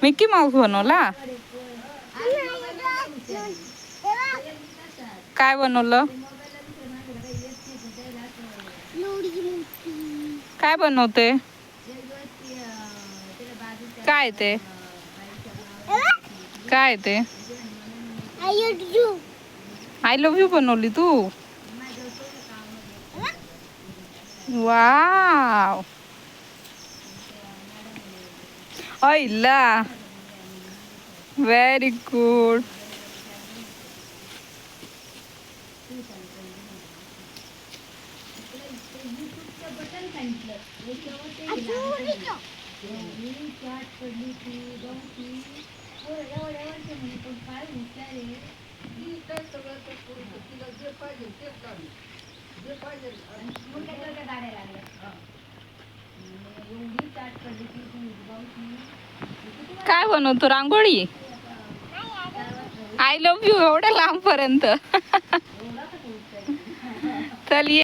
Mickey Mouse बनवला. काय बनवलं? काय बनवते? काय ते? काय ते? आय लव्ह यू बनवली तू. वाव. ऐला व्हेरी गुड. काय बनवतो? रांगोळी. आय लव्ह यू एवढ्या लांबपर्यंत. चल ये.